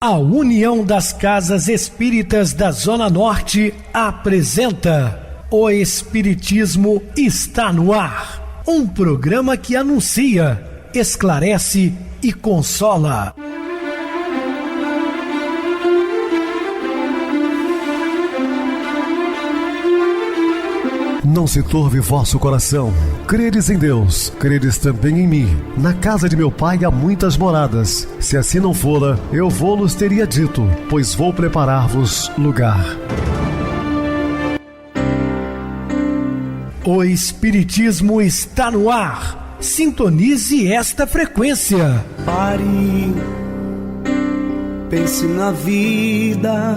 A União das Casas Espíritas da Zona Norte apresenta O Espiritismo está no ar. Um programa que anuncia, esclarece e consola. Não se turve vosso coração. Credes em Deus, credes também em mim. Na casa de meu pai há muitas moradas. Se assim não fora, eu vou-los teria dito, pois vou preparar-vos lugar. O Espiritismo está no ar. Sintonize esta frequência. Pare, pense na vida,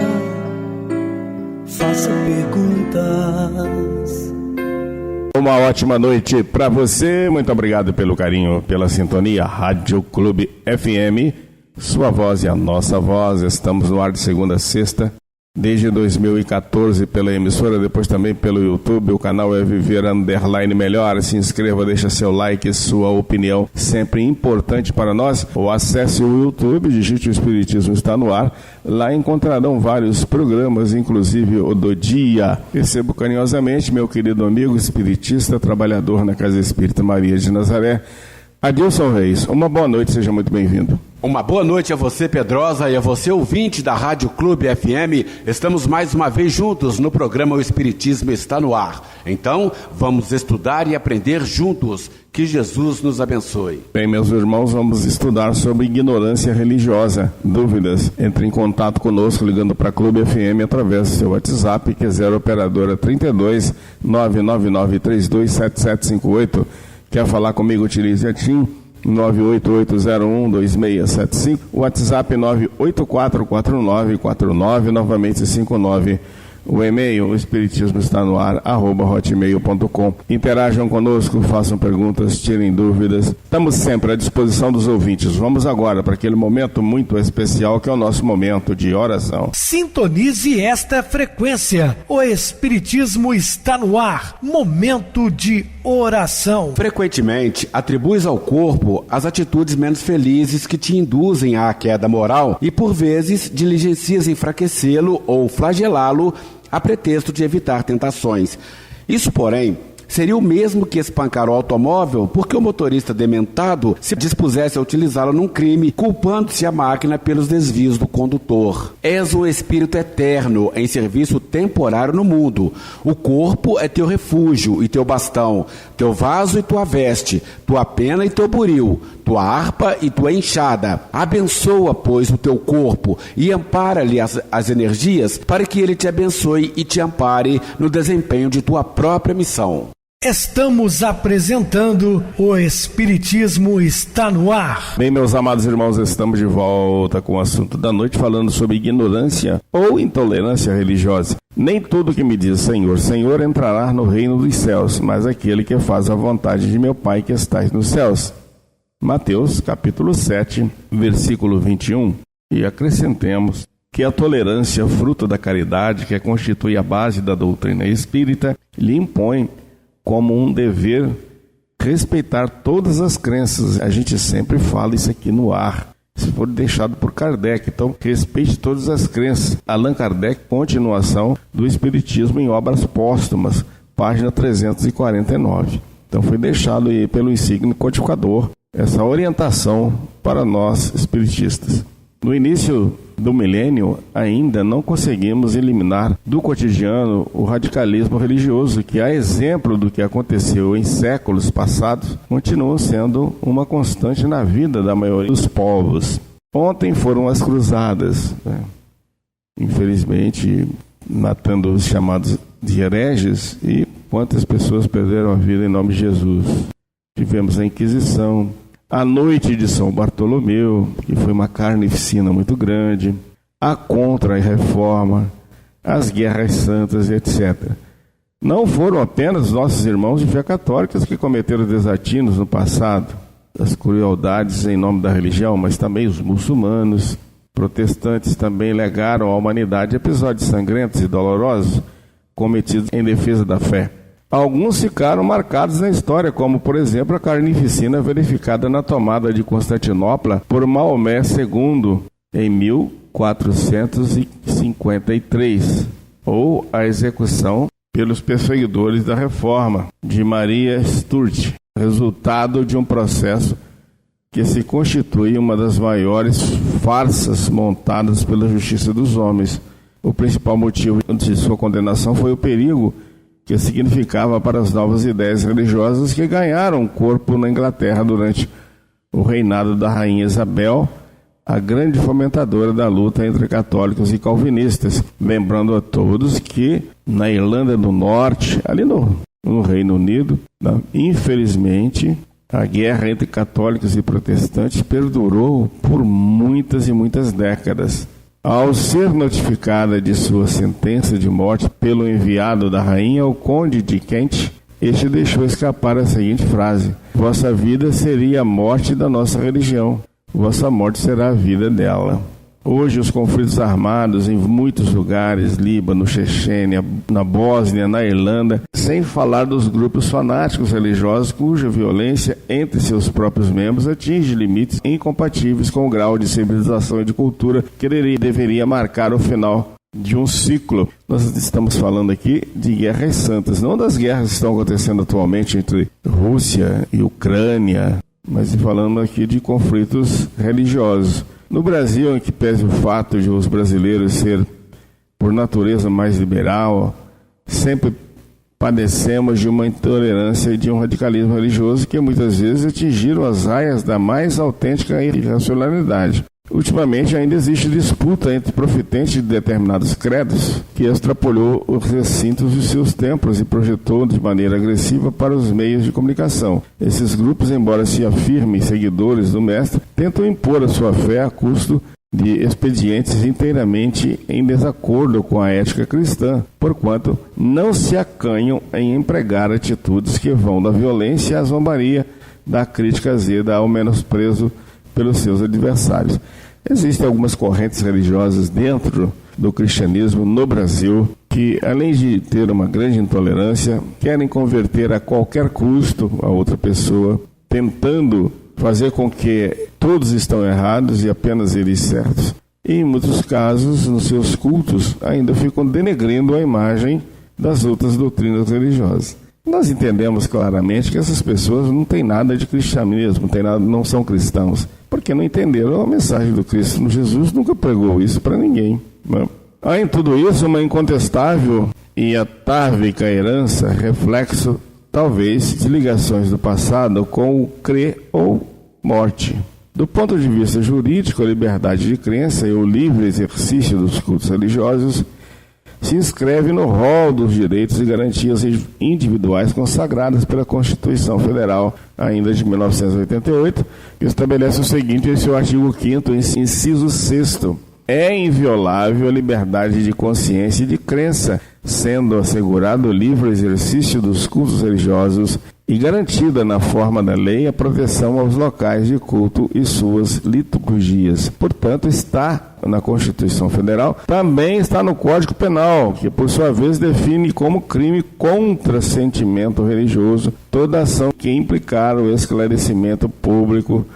faça perguntas. Uma ótima noite para você, muito obrigado pelo carinho, pela sintonia. Rádio Clube FM, sua voz e a nossa voz. Estamos no ar de segunda a sexta, desde 2014 pela emissora, depois também pelo YouTube. O canal é Viver _ Melhor. Se inscreva, deixa seu like, sua opinião, sempre importante para nós. Ou acesse o YouTube, digite O Espiritismo está no ar. Lá encontrarão vários programas, inclusive o do dia. Recebo carinhosamente meu querido amigo espiritista, trabalhador na Casa Espírita Maria de Nazaré, Adilson Reis. Uma boa noite, seja muito bem-vindo. Uma boa noite a você, Pedrosa, e a você, ouvinte da Rádio Clube FM. Estamos mais uma vez juntos no programa O Espiritismo está no ar. Então, vamos estudar e aprender juntos. Que Jesus nos abençoe. Bem, meus irmãos, vamos estudar sobre ignorância religiosa. Dúvidas? Entre em contato conosco ligando para a Clube FM através do seu WhatsApp, que é 0 operadora 32 999 32 7758. Quer falar comigo? Utilize a TIM 988012675, WhatsApp 9844949, novamente 59. O e-mail, o espiritismo está no ar, @hotmail.com. Interajam conosco, façam perguntas, tirem dúvidas. Estamos sempre à disposição dos ouvintes. Vamos agora para aquele momento muito especial que é o nosso momento de oração. Sintonize esta frequência. O Espiritismo está no ar. Momento de oração. Frequentemente, atribuis ao corpo as atitudes menos felizes que te induzem à queda moral e, por vezes, diligencias enfraquecê-lo ou flagelá-lo a pretexto de evitar tentações. Isso, porém, seria o mesmo que espancar o automóvel porque o motorista dementado se dispusesse a utilizá-lo num crime, culpando-se a máquina pelos desvios do condutor. És um espírito eterno em serviço temporário no mundo. O corpo é teu refúgio e teu bastão, teu vaso e tua veste, tua pena e teu buril, tua harpa e tua enxada. Abençoa, pois, o teu corpo e ampara-lhe as energias para que ele te abençoe e te ampare no desempenho de tua própria missão. Estamos apresentando O Espiritismo está no ar. Bem, meus amados irmãos, estamos de volta com o assunto da noite, falando sobre ignorância ou intolerância religiosa. Nem tudo que me diz Senhor, Senhor entrará no reino dos céus, mas aquele que faz a vontade de meu Pai que estais nos céus. Mateus, capítulo 7, versículo 21. E acrescentemos que a tolerância, fruto da caridade, que constitui a base da doutrina espírita, lhe impõe como um dever respeitar todas as crenças. A gente sempre fala isso aqui no ar. Isso foi deixado por Kardec. Então, respeite todas as crenças. Allan Kardec, continuação do Espiritismo em Obras Póstumas, página 349. Então, foi deixado aí pelo insígnido codificador essa orientação para nós espiritistas. No início do milênio, ainda não conseguimos eliminar do cotidiano o radicalismo religioso, que, a exemplo do que aconteceu em séculos passados, continua sendo uma constante na vida da maioria dos povos. Ontem foram as cruzadas, né? Infelizmente, matando os chamados de hereges, e quantas pessoas perderam a vida em nome de Jesus. Tivemos a Inquisição, a noite de São Bartolomeu, que foi uma carnificina muito grande, a Contra-Reforma, as Guerras Santas, etc. Não foram apenas nossos irmãos de fé católica que cometeram desatinos no passado, as crueldades em nome da religião, mas também os muçulmanos, protestantes também legaram à humanidade episódios sangrentos e dolorosos cometidos em defesa da fé. Alguns ficaram marcados na história, como, por exemplo, a carnificina verificada na tomada de Constantinopla por Maomé II em 1000 1453, ou a execução pelos perseguidores da Reforma, de Maria Stuart, resultado de um processo que se constitui uma das maiores farsas montadas pela justiça dos homens. O principal motivo de sua condenação foi o perigo que significava para as novas ideias religiosas que ganharam corpo na Inglaterra durante o reinado da rainha Isabel, a grande fomentadora da luta entre católicos e calvinistas. Lembrando a todos que na Irlanda do Norte, ali no Reino Unido, infelizmente, a guerra entre católicos e protestantes perdurou por muitas e muitas décadas. Ao ser notificada de sua sentença de morte pelo enviado da rainha, o conde de Kent, este deixou escapar a seguinte frase: vossa vida seria a morte da nossa religião, vossa morte será a vida dela. Hoje os conflitos armados em muitos lugares, Líbano, Chechênia, na Bósnia, na Irlanda, sem falar dos grupos fanáticos religiosos cuja violência entre seus próprios membros atinge limites incompatíveis com o grau de civilização e de cultura que deveria marcar o final de um ciclo. Nós estamos falando aqui de guerras santas, não das guerras que estão acontecendo atualmente entre Rússia e Ucrânia, mas falando aqui de conflitos religiosos. No Brasil, em que pese o fato de os brasileiros ser, por natureza, mais liberal, sempre padecemos de uma intolerância e de um radicalismo religioso que muitas vezes atingiram as raias da mais autêntica irracionalidade. Ultimamente ainda existe disputa entre profetentes de determinados credos que extrapolou os recintos de seus templos e projetou de maneira agressiva para os meios de comunicação. Esses grupos, embora se afirmem seguidores do mestre, tentam impor a sua fé a custo de expedientes inteiramente em desacordo com a ética cristã, porquanto não se acanham em empregar atitudes que vão da violência à zombaria, da crítica azeda ao menosprezo pelos seus adversários. Existem algumas correntes religiosas dentro do cristianismo no Brasil que, além de ter uma grande intolerância, querem converter a qualquer custo a outra pessoa, tentando fazer com que todos estão errados e apenas eles certos. E, em muitos casos, nos seus cultos, ainda ficam denegrindo a imagem das outras doutrinas religiosas. Nós entendemos claramente que essas pessoas não têm nada de cristianismo, não são cristãos, porque não entenderam a mensagem do Cristo. Jesus nunca pregou isso para ninguém. Há em tudo isso uma incontestável e atávica herança, reflexo, talvez, de ligações do passado com o crer ou morte. Do ponto de vista jurídico, a liberdade de crença e o livre exercício dos cultos religiosos se inscreve no rol dos direitos e garantias individuais consagradas pela Constituição Federal, ainda de 1988, que estabelece o seguinte em seu artigo 5º, inciso 6º. É inviolável a liberdade de consciência e de crença, sendo assegurado o livre exercício dos cultos religiosos e garantida na forma da lei a proteção aos locais de culto e suas liturgias. Portanto, está na Constituição Federal, também está no Código Penal, que por sua vez define como crime contra sentimento religioso toda ação que implicar o esclarecimento público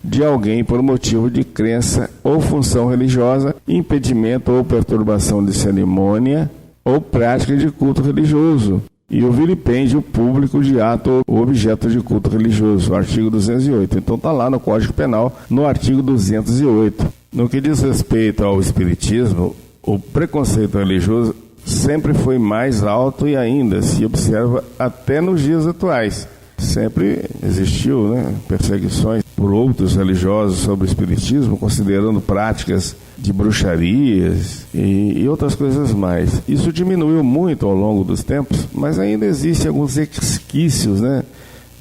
de alguém por motivo de crença ou função religiosa, impedimento ou perturbação de cerimônia ou prática de culto religioso, e o vilipêndio público de ato ou objeto de culto religioso, artigo 208. Então está lá no Código Penal, no artigo 208. No que diz respeito ao espiritismo, o preconceito religioso sempre foi mais alto e ainda se observa até nos dias atuais. Sempre existiu, perseguições por outros religiosos sobre o espiritismo, considerando práticas de bruxarias e outras coisas mais. Isso diminuiu muito ao longo dos tempos, mas ainda existem alguns resquícios,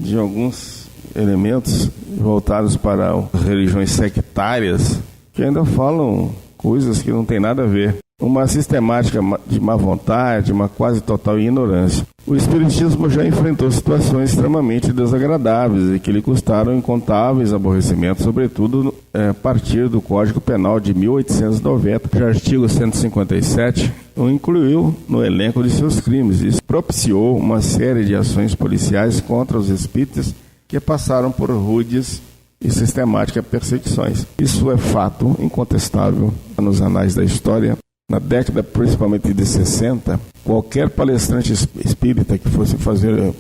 de alguns elementos voltados para religiões sectárias que ainda falam coisas que não tem nada a ver. Uma sistemática de má vontade, uma quase total ignorância. O espiritismo já enfrentou situações extremamente desagradáveis e que lhe custaram incontáveis aborrecimentos, sobretudo a partir do Código Penal de 1890, que o artigo 157 o incluiu no elenco de seus crimes. Isso propiciou uma série de ações policiais contra os espíritas que passaram por rudes e sistemáticas perseguições. Isso é fato incontestável nos anais da história. Na década principalmente de 60, qualquer palestrante espírita que fosse fazer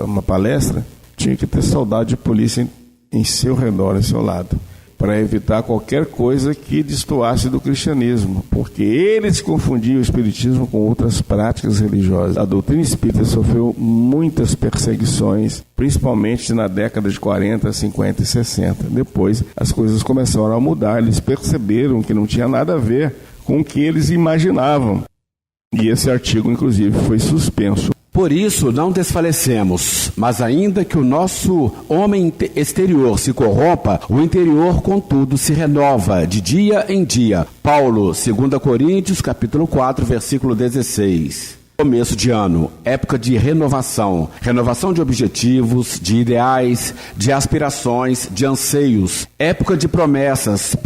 uma palestra tinha que ter soldado de polícia em seu redor, ao seu lado, para evitar qualquer coisa que destoasse do cristianismo, porque eles confundiam o espiritismo com outras práticas religiosas. A doutrina espírita sofreu muitas perseguições, principalmente na década de 40, 50 e 60. Depois as coisas começaram a mudar, eles perceberam que não tinha nada a ver com o que eles imaginavam. E esse artigo, inclusive, foi suspenso. Por isso, não desfalecemos, mas ainda que o nosso homem exterior se corrompa, o interior, contudo, se renova de dia em dia. Paulo, 2 Coríntios, capítulo 4, versículo 16. Começo de ano, época de renovação de objetivos, de ideais, de aspirações, de anseios, época de promessas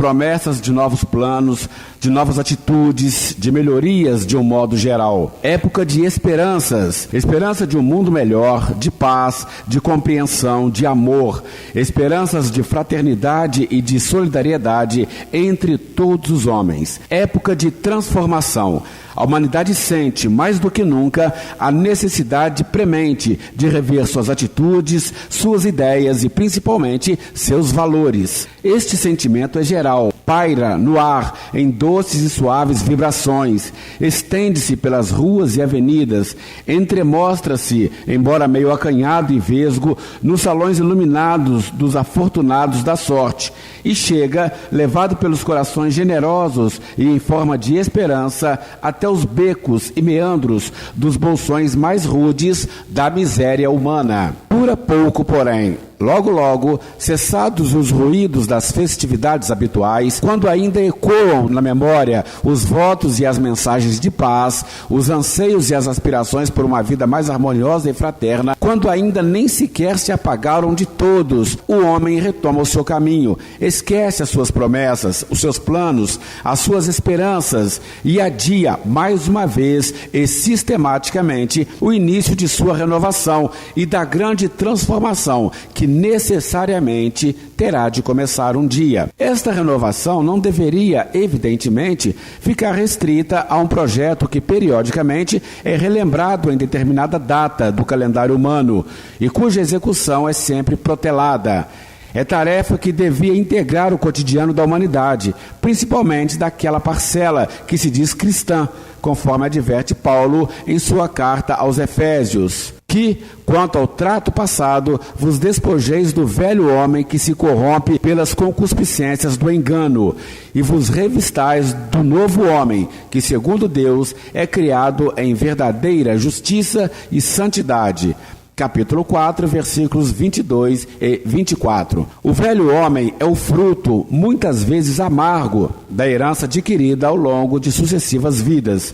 de novos planos, de novas atitudes, de melhorias de um modo geral, época de esperança de um mundo melhor, de paz, de compreensão, de amor, esperanças de fraternidade e de solidariedade entre todos os homens, época de transformação. A humanidade sente, mais do que nunca, a necessidade premente de rever suas atitudes, suas ideias e, principalmente, seus valores. Este sentimento é geral, paira no ar em doces e suaves vibrações, estende-se pelas ruas e avenidas, entremostra-se, embora meio acanhado e vesgo, nos salões iluminados dos afortunados da sorte, e chega, levado pelos corações generosos e em forma de esperança, até os becos e meandros dos bolsões mais rudes da miséria humana. Dura pouco, porém. Logo, cessados os ruídos das festividades habituais, quando ainda ecoam na memória os votos e as mensagens de paz, os anseios e as aspirações por uma vida mais harmoniosa e fraterna, quando ainda nem sequer se apagaram de todos, o homem retoma o seu caminho, esquece as suas promessas, os seus planos, as suas esperanças e adia, mais uma vez e sistematicamente, o início de sua renovação e da grande transformação que necessariamente terá de começar um dia. Esta renovação não deveria, evidentemente, ficar restrita a um projeto que periodicamente é relembrado em determinada data do calendário humano e cuja execução é sempre protelada. É tarefa que devia integrar o cotidiano da humanidade, principalmente daquela parcela que se diz cristã, conforme adverte Paulo em sua carta aos Efésios, que, quanto ao trato passado, vos despojeis do velho homem que se corrompe pelas concupiscências do engano, e vos revistais do novo homem, que, segundo Deus, é criado em verdadeira justiça e santidade. Capítulo 4, versículos 22 e 24. O velho homem é o fruto, muitas vezes amargo, da herança adquirida ao longo de sucessivas vidas.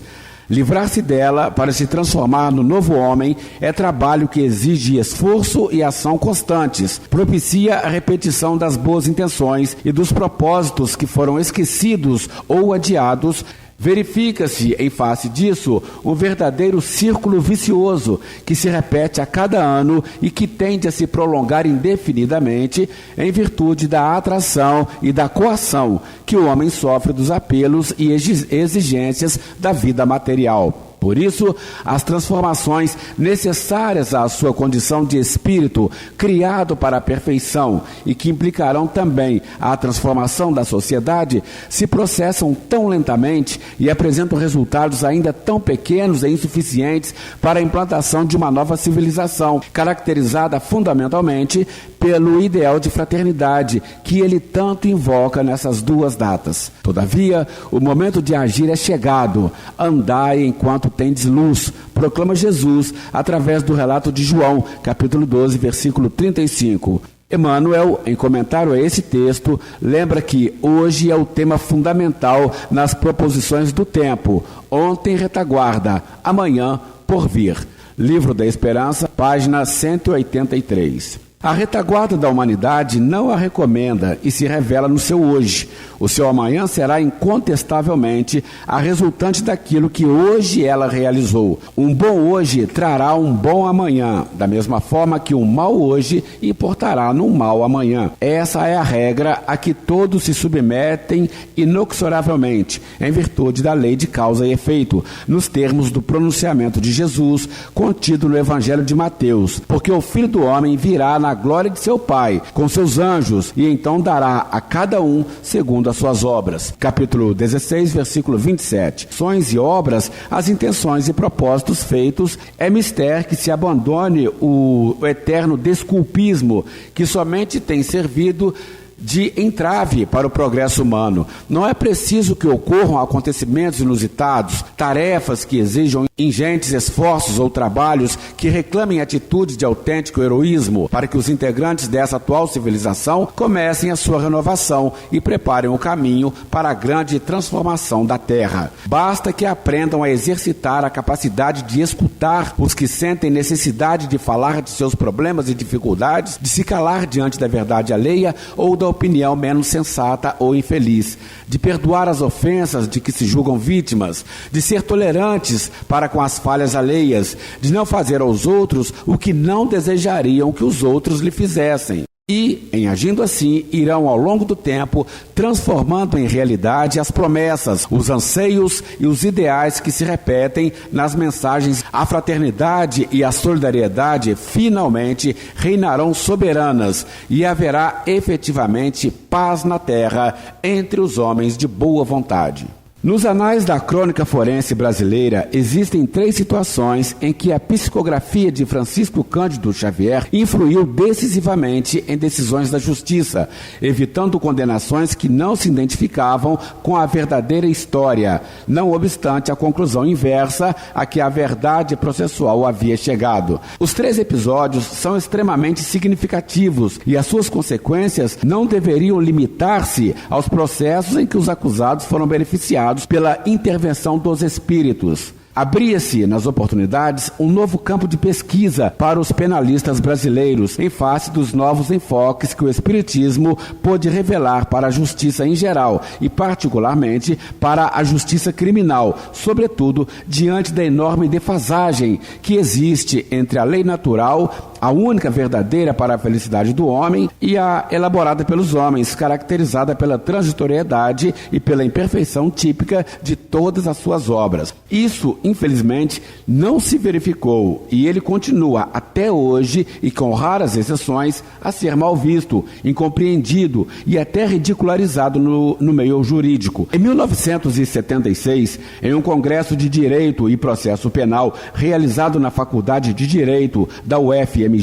Livrar-se dela para se transformar no novo homem é trabalho que exige esforço e ação constantes, propicia a repetição das boas intenções e dos propósitos que foram esquecidos ou adiados. Verifica-se, em face disso, um verdadeiro círculo vicioso que se repete a cada ano e que tende a se prolongar indefinidamente em virtude da atração e da coação que o homem sofre dos apelos e exigências da vida material. Por isso, as transformações necessárias à sua condição de espírito, criado para a perfeição, e que implicarão também a transformação da sociedade, se processam tão lentamente e apresentam resultados ainda tão pequenos e insuficientes para a implantação de uma nova civilização, caracterizada fundamentalmente pelo ideal de fraternidade que ele tanto invoca nessas duas datas. Todavia, o momento de agir é chegado. Andai enquanto tendes luz, proclama Jesus através do relato de João, capítulo 12, versículo 35. Emmanuel, em comentário a esse texto, lembra que hoje é o tema fundamental nas proposições do tempo. Ontem retaguarda, amanhã por vir. Livro da Esperança, página 183. A retaguarda da humanidade não a recomenda e se revela no seu hoje. O seu amanhã será incontestavelmente a resultante daquilo que hoje ela realizou. Um bom hoje trará um bom amanhã, da mesma forma que um mau hoje importará num mau amanhã. Essa é a regra a que todos se submetem inexoravelmente, em virtude da lei de causa e efeito, nos termos do pronunciamento de Jesus, contido no Evangelho de Mateus. Porque o Filho do Homem virá na glória de seu Pai, com seus anjos, e então dará a cada um segundo as suas obras. Capítulo 16, versículo 27. Ações e obras, as intenções e propósitos feitos, é mister que se abandone o eterno desculpismo, que somente tem servido de entrave para o progresso humano. Não é preciso que ocorram acontecimentos inusitados, tarefas que exijam ingentes esforços ou trabalhos que reclamem atitudes de autêntico heroísmo para que os integrantes dessa atual civilização comecem a sua renovação e preparem o caminho para a grande transformação da Terra. Basta que aprendam a exercitar a capacidade de escutar os que sentem necessidade de falar de seus problemas e dificuldades, de se calar diante da verdade alheia ou da opinião menos sensata ou infeliz, de perdoar as ofensas de que se julgam vítimas, de ser tolerantes para com as falhas alheias, de não fazer aos outros o que não desejariam que os outros lhe fizessem. E, em agindo assim, irão ao longo do tempo transformando em realidade as promessas, os anseios e os ideais que se repetem nas mensagens. A fraternidade e a solidariedade finalmente reinarão soberanas e haverá efetivamente paz na terra entre os homens de boa vontade. Nos anais da crônica forense brasileira, existem 3 situações em que a psicografia de Francisco Cândido Xavier influiu decisivamente em decisões da justiça, evitando condenações que não se identificavam com a verdadeira história, não obstante a conclusão inversa a que a verdade processual havia chegado. Os 3 episódios são extremamente significativos e as suas consequências não deveriam limitar-se aos processos em que os acusados foram beneficiados pela intervenção dos espíritos. Abria-se, nas oportunidades, um novo campo de pesquisa para os penalistas brasileiros, em face dos novos enfoques que o Espiritismo pôde revelar para a justiça em geral e, particularmente, para a justiça criminal, sobretudo diante da enorme defasagem que existe entre a lei natural, a única verdadeira para a felicidade do homem, e a elaborada pelos homens, caracterizada pela transitoriedade e pela imperfeição típica de todas as suas obras. Isso, infelizmente, não se verificou e ele continua até hoje, e com raras exceções, a ser mal visto, incompreendido e até ridicularizado no meio jurídico. Em 1976, em um congresso de Direito e Processo Penal realizado na Faculdade de Direito da UFMG,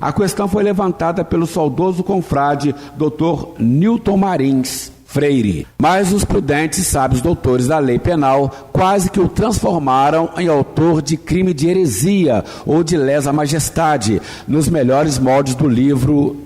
a questão foi levantada pelo saudoso confrade Dr. Newton Marins Freire, mas os prudentes e sábios doutores da lei penal quase que o transformaram em autor de crime de heresia ou de lesa majestade, nos melhores moldes do livro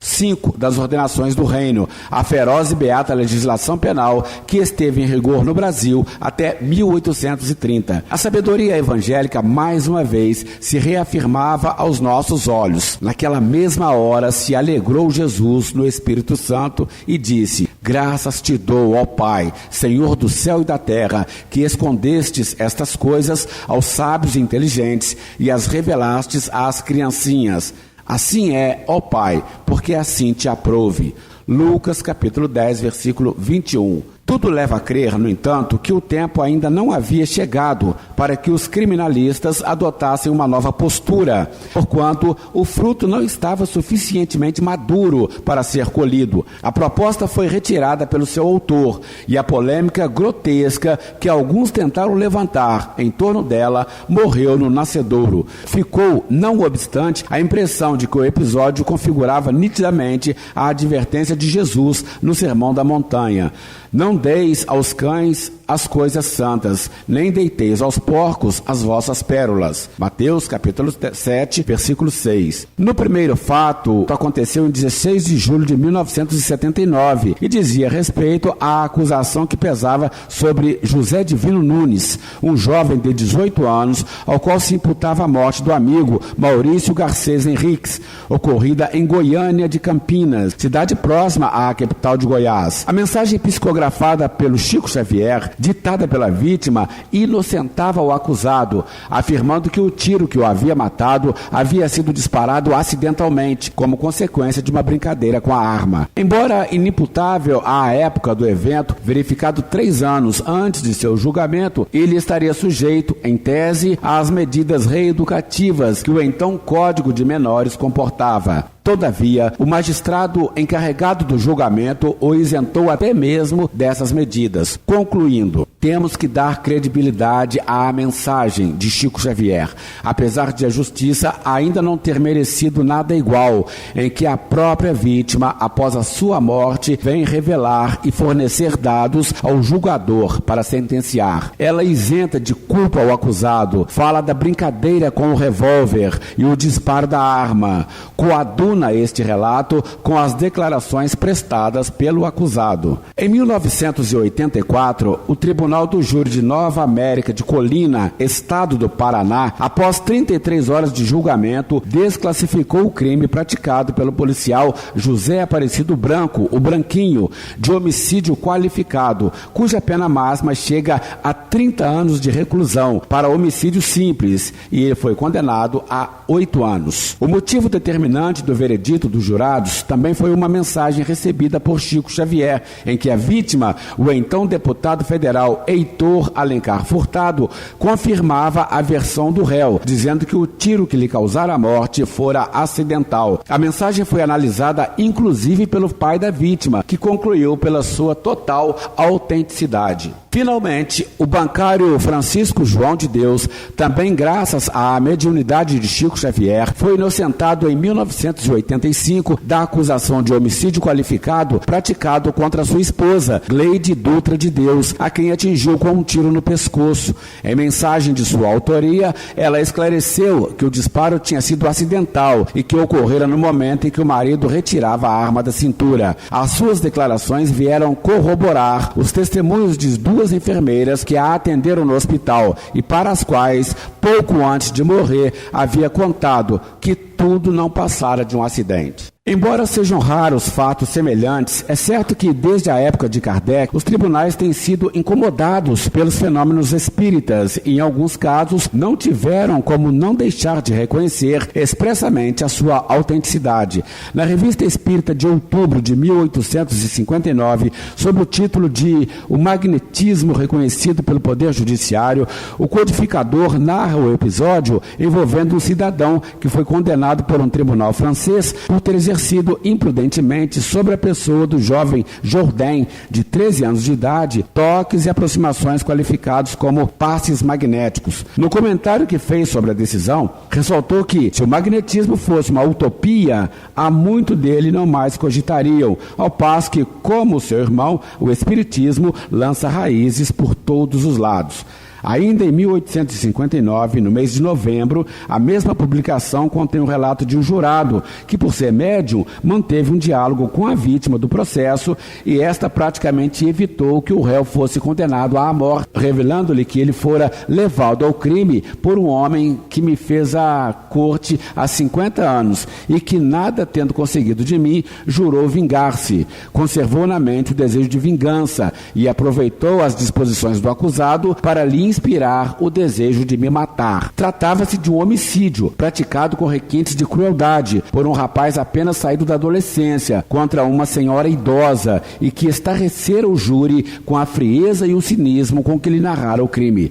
5 das Ordenações do Reino, a feroz e beata legislação penal que esteve em rigor no Brasil até 1830. A sabedoria evangélica, mais uma vez, se reafirmava aos nossos olhos. Naquela mesma hora se alegrou Jesus no Espírito Santo e disse: graças te dou, ó Pai, Senhor do céu e da terra, que escondestes estas coisas aos sábios e inteligentes e as revelastes às criancinhas. Assim é, ó Pai, porque assim te aprouve. Lucas capítulo 10, versículo 21. Tudo leva a crer, no entanto, que o tempo ainda não havia chegado para que os criminalistas adotassem uma nova postura, porquanto o fruto não estava suficientemente maduro para ser colhido. A proposta foi retirada pelo seu autor e a polêmica grotesca que alguns tentaram levantar em torno dela morreu no nascedouro. Ficou, não obstante, a impressão de que o episódio configurava nitidamente a advertência de Jesus no Sermão da Montanha. Não Não deis aos cães as coisas santas, nem deiteis aos porcos as vossas pérolas. Mateus capítulo 7, versículo 6. No primeiro fato, aconteceu em 16 de julho de 1979 e dizia respeito à acusação que pesava sobre José Divino Nunes, um jovem de 18 anos, ao qual se imputava a morte do amigo Maurício Garcês Henriques, ocorrida em Goiânia de Campinas, cidade próxima à capital de Goiás. A mensagem psicografada pelo Chico Xavier, ditada pela vítima, inocentava o acusado, afirmando que o tiro que o havia matado havia sido disparado acidentalmente, como consequência de uma brincadeira com a arma. Embora inimputável à época do evento, verificado 3 anos antes de seu julgamento, ele estaria sujeito, em tese, às medidas reeducativas que o então Código de Menores comportava. Todavia, o magistrado encarregado do julgamento o isentou até mesmo dessas medidas, concluindo: temos que dar credibilidade à mensagem de Chico Xavier, apesar de a justiça ainda não ter merecido nada igual, em que a própria vítima, após a sua morte, vem revelar e fornecer dados ao julgador para sentenciar. Ela isenta de culpa o acusado, fala da brincadeira com o revólver e o disparo da arma, coaduna este relato com as declarações prestadas pelo acusado. Em 1984, o Tribunal do Júri de Nova América de Colina, estado do Paraná, após 33 horas de julgamento, desclassificou o crime praticado pelo policial José Aparecido Branco, o Branquinho, de homicídio qualificado, cuja pena máxima chega a 30 anos de reclusão para homicídio simples, e ele foi condenado a 8 anos. O motivo determinante do veredito dos jurados também foi uma mensagem recebida por Chico Xavier, em que a vítima, o então deputado federal Heitor Alencar Furtado, confirmava a versão do réu, dizendo que o tiro que lhe causara a morte fora acidental. A mensagem foi analisada inclusive pelo pai da vítima, que concluiu pela sua total autenticidade. Finalmente, o bancário Francisco João de Deus, também graças à mediunidade de Chico Xavier, foi inocentado em 1985 da acusação de homicídio qualificado praticado contra sua esposa, Gleide Dutra de Deus, a quem atingiu com um tiro no pescoço. Em mensagem de sua autoria, ela esclareceu que o disparo tinha sido acidental e que ocorrera no momento em que o marido retirava a arma da cintura. As suas declarações vieram corroborar os testemunhos de 2 enfermeiras que a atenderam no hospital e para as quais, pouco antes de morrer, havia contado que tudo não passara de um acidente. Embora sejam raros fatos semelhantes, é certo que desde a época de Kardec, os tribunais têm sido incomodados pelos fenômenos espíritas e, em alguns casos, não tiveram como não deixar de reconhecer expressamente a sua autenticidade. Na Revista Espírita de outubro de 1859, sob o título de O Magnetismo Reconhecido pelo Poder Judiciário, o codificador narra o episódio envolvendo um cidadão que foi condenado por um tribunal francês por ter exercido imprudentemente sobre a pessoa do jovem Jourdain, de 13 anos de idade, toques e aproximações qualificados como passes magnéticos. No comentário que fez sobre a decisão, ressaltou que, se o magnetismo fosse uma utopia, há muito dele não mais cogitariam, ao passo que, como seu irmão, o espiritismo lança raízes por todos os lados. Ainda em 1859, no mês de novembro, a mesma publicação contém um relato de um jurado que, por ser médium, manteve um diálogo com a vítima do processo e esta praticamente evitou que o réu fosse condenado à morte, revelando-lhe que ele fora levado ao crime por um homem que me fez a corte há 50 anos e que, nada tendo conseguido de mim, jurou vingar-se. Conservou na mente o desejo de vingança e aproveitou as disposições do acusado para lhe inspirar o desejo de me matar. Tratava-se de um homicídio praticado com requintes de crueldade por um rapaz apenas saído da adolescência contra uma senhora idosa e que estarrecera o júri com a frieza e o cinismo com que lhe narrara o crime.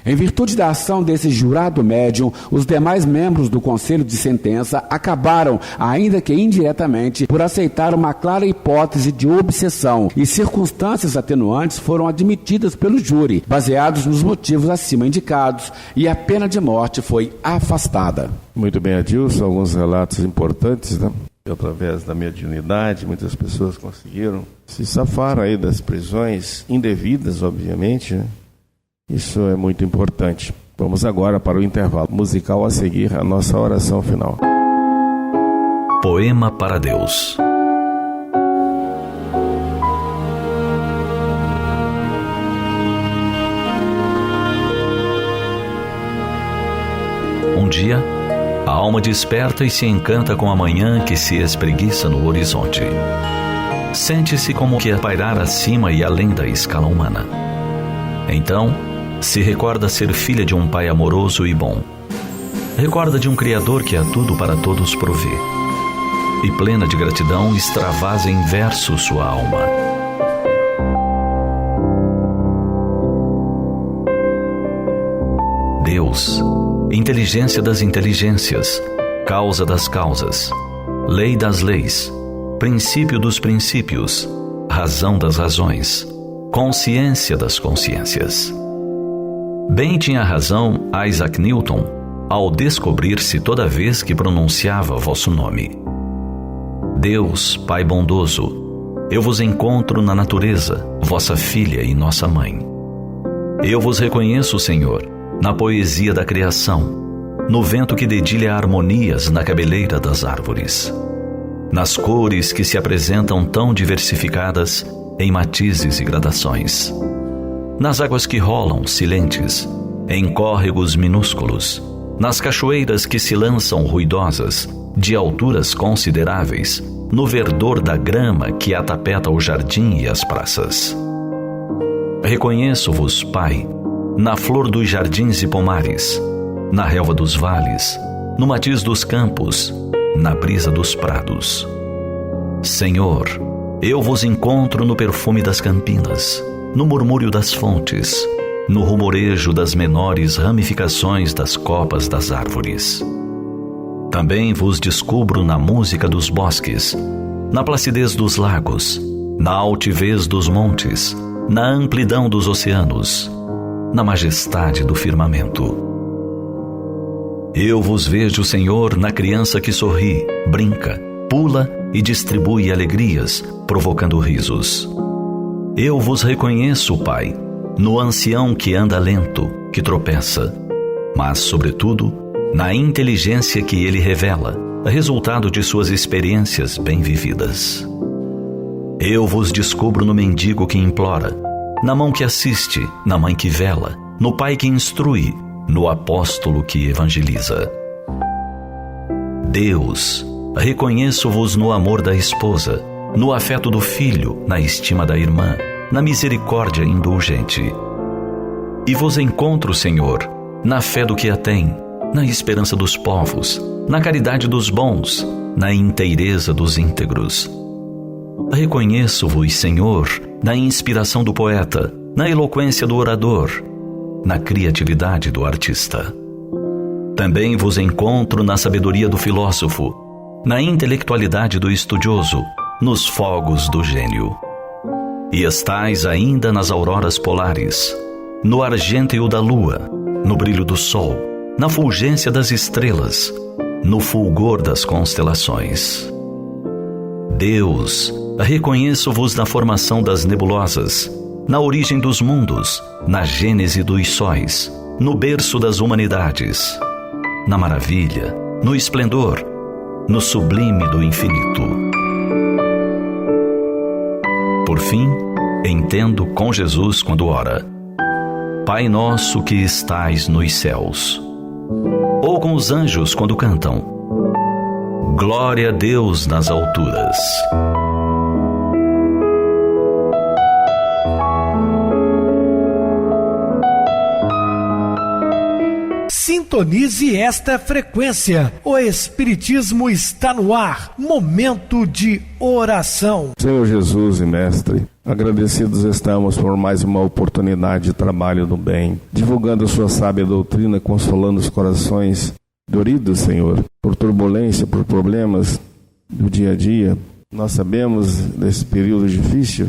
Em virtude da ação desse jurado médium, os demais membros do Conselho de Sentença acabaram, ainda que indiretamente, por aceitar uma clara hipótese de obsessão e circunstâncias atenuantes foram admitidas pelo júri, baseados nos motivos acima indicados, e a pena de morte foi afastada. Muito bem, Adilson, alguns relatos importantes, né? através da mediunidade, muitas pessoas conseguiram se safar aí das prisões indevidas, obviamente, né? Isso é muito importante. Vamos agora para o intervalo musical, a seguir a nossa oração final. Poema para Deus. Um dia, a alma desperta e se encanta com a manhã que se espreguiça no horizonte. Sente-se como que a pairar acima e além da escala humana. Então, se recorda ser filha de um pai amoroso e bom. Recorda de um Criador que a tudo para todos provê. E plena de gratidão, extravasa em versos sua alma. Deus, inteligência das inteligências, causa das causas, lei das leis, princípio dos princípios, razão das razões, consciência das consciências. Bem tinha razão Isaac Newton ao descobrir-se toda vez que pronunciava vosso nome. Deus, Pai bondoso, eu vos encontro na natureza, vossa filha e nossa mãe. Eu vos reconheço, Senhor, na poesia da criação, no vento que dedilha harmonias na cabeleira das árvores, nas cores que se apresentam tão diversificadas em matizes e gradações, nas águas que rolam silentes, em córregos minúsculos, nas cachoeiras que se lançam ruidosas, de alturas consideráveis, no verdor da grama que atapeta o jardim e as praças. Reconheço-vos, Pai, na flor dos jardins e pomares, na relva dos vales, no matiz dos campos, na brisa dos prados. Senhor, eu vos encontro no perfume das campinas, no murmúrio das fontes, no rumorejo das menores ramificações das copas das árvores. Também vos descubro na música dos bosques, na placidez dos lagos, na altivez dos montes, na amplidão dos oceanos, na majestade do firmamento. Eu vos vejo, Senhor, na criança que sorri, brinca, pula e distribui alegrias, provocando risos. Eu vos reconheço, Pai, no ancião que anda lento, que tropeça, mas, sobretudo, na inteligência que ele revela, resultado de suas experiências bem vividas. Eu vos descubro no mendigo que implora, na mão que assiste, na mãe que vela, no pai que instrui, no apóstolo que evangeliza. Deus, reconheço-vos no amor da esposa, no afeto do filho, na estima da irmã, na misericórdia indulgente. E vos encontro, Senhor, na fé do que a tem, na esperança dos povos, na caridade dos bons, na inteireza dos íntegros. Reconheço-vos, Senhor, na inspiração do poeta, na eloquência do orador, na criatividade do artista. Também vos encontro na sabedoria do filósofo, na intelectualidade do estudioso, nos fogos do gênio. E estais ainda nas auroras polares, no argênteo da lua, no brilho do sol, na fulgência das estrelas, no fulgor das constelações. Deus, reconheço-vos na formação das nebulosas, na origem dos mundos, na gênese dos sóis, no berço das humanidades, na maravilha, no esplendor, no sublime do infinito. Por fim, entendo com Jesus quando ora: Pai nosso que estais nos céus. Ou com os anjos quando cantam: Glória a Deus nas alturas. Sintonize esta frequência. O Espiritismo está no ar. Momento de oração. Senhor Jesus e Mestre, agradecidos estamos por mais uma oportunidade de trabalho no bem, divulgando a sua sábia doutrina, consolando os corações doridos, Senhor, por turbulência, por problemas do dia a dia. Nós sabemos desse período difícil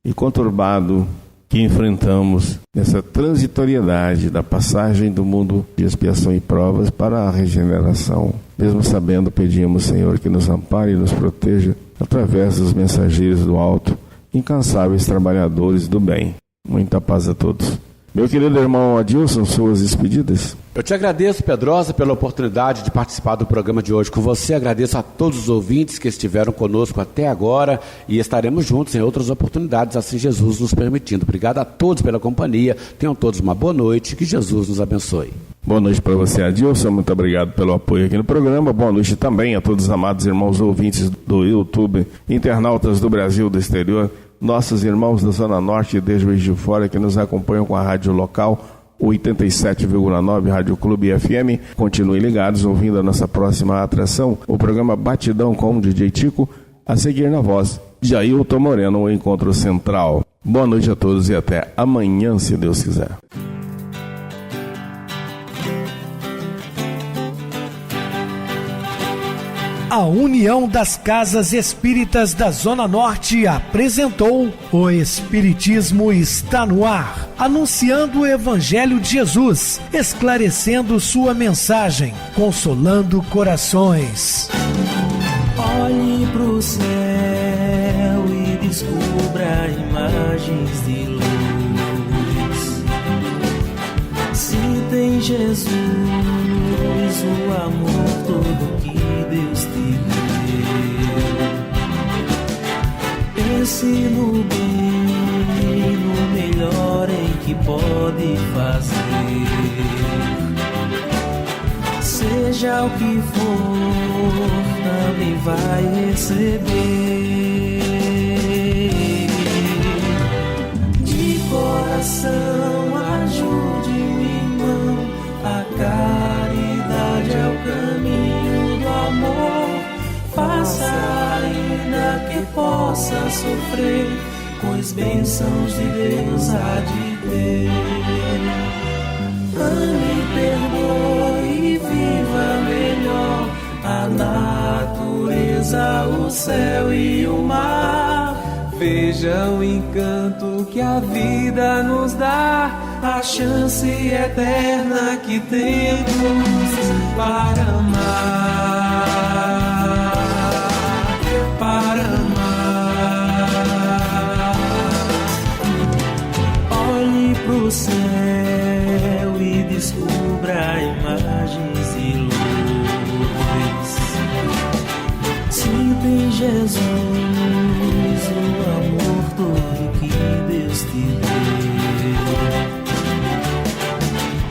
e conturbado que enfrentamos nessa transitoriedade da passagem do mundo de expiação e provas para a regeneração. Mesmo sabendo, pedimos, Senhor, que nos ampare e nos proteja através dos mensageiros do alto, incansáveis trabalhadores do bem. Muita paz a todos. Meu querido irmão Adilson, suas despedidas. Eu te agradeço, Pedrosa, pela oportunidade de participar do programa de hoje com você. Agradeço a todos os ouvintes que estiveram conosco até agora e estaremos juntos em outras oportunidades, assim Jesus nos permitindo. Obrigado a todos pela companhia. Tenham todos uma boa noite. Que Jesus nos abençoe. Boa noite para você, Adilson. Muito obrigado pelo apoio aqui no programa. Boa noite também a todos os amados irmãos ouvintes do YouTube, internautas do Brasil e do exterior, nossos irmãos da Zona Norte e desde Juiz de Fora que nos acompanham com a rádio local 87,9 Rádio Clube FM. Continuem ligados, ouvindo a nossa próxima atração, o programa Batidão com o DJ Tico, a seguir na voz de Ailton Moreno, o Encontro Central. Boa noite a todos e até amanhã, se Deus quiser. A União das Casas Espíritas da Zona Norte apresentou O Espiritismo Está no Ar, anunciando o Evangelho de Jesus, esclarecendo sua mensagem, consolando corações. Olhe pro céu e descubra imagens de luz. Se tem Jesus, o amor todo que Deus te deu. Pense no bem, no melhor em que pode fazer. Seja o que for, também vai receber. De coração, ajude o irmão, a caridade é o caminho do amor. Faça ainda que possa sofrer, pois bênçãos de Deus há de ter. Ame, perdoe e viva melhor a natureza, o céu e o mar. Veja o encanto que a vida nos dá, a chance eterna que temos para amar, para amar. Olhe pro céu e descubra imagens de luz. Sinta em Jesus o amor todo que Deus te deu.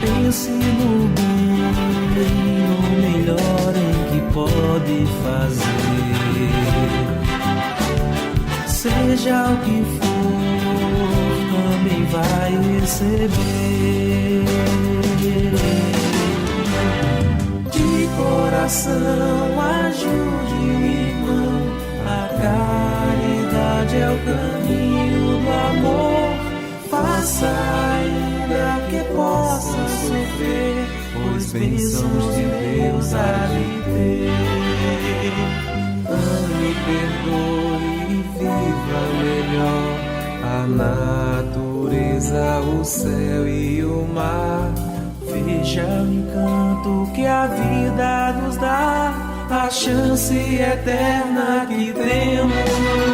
Pense no bem, no melhor em que pode fazer. Seja o que for, também vai receber. De coração, ajude o irmão, a caridade é o caminho do amor. Faça ainda que possa sofrer, pois bênçãos de Deus há de ter. Ame, perdoe e viva melhor a natureza, o céu e o mar. Veja o encanto que a vida nos dá, a chance eterna que temos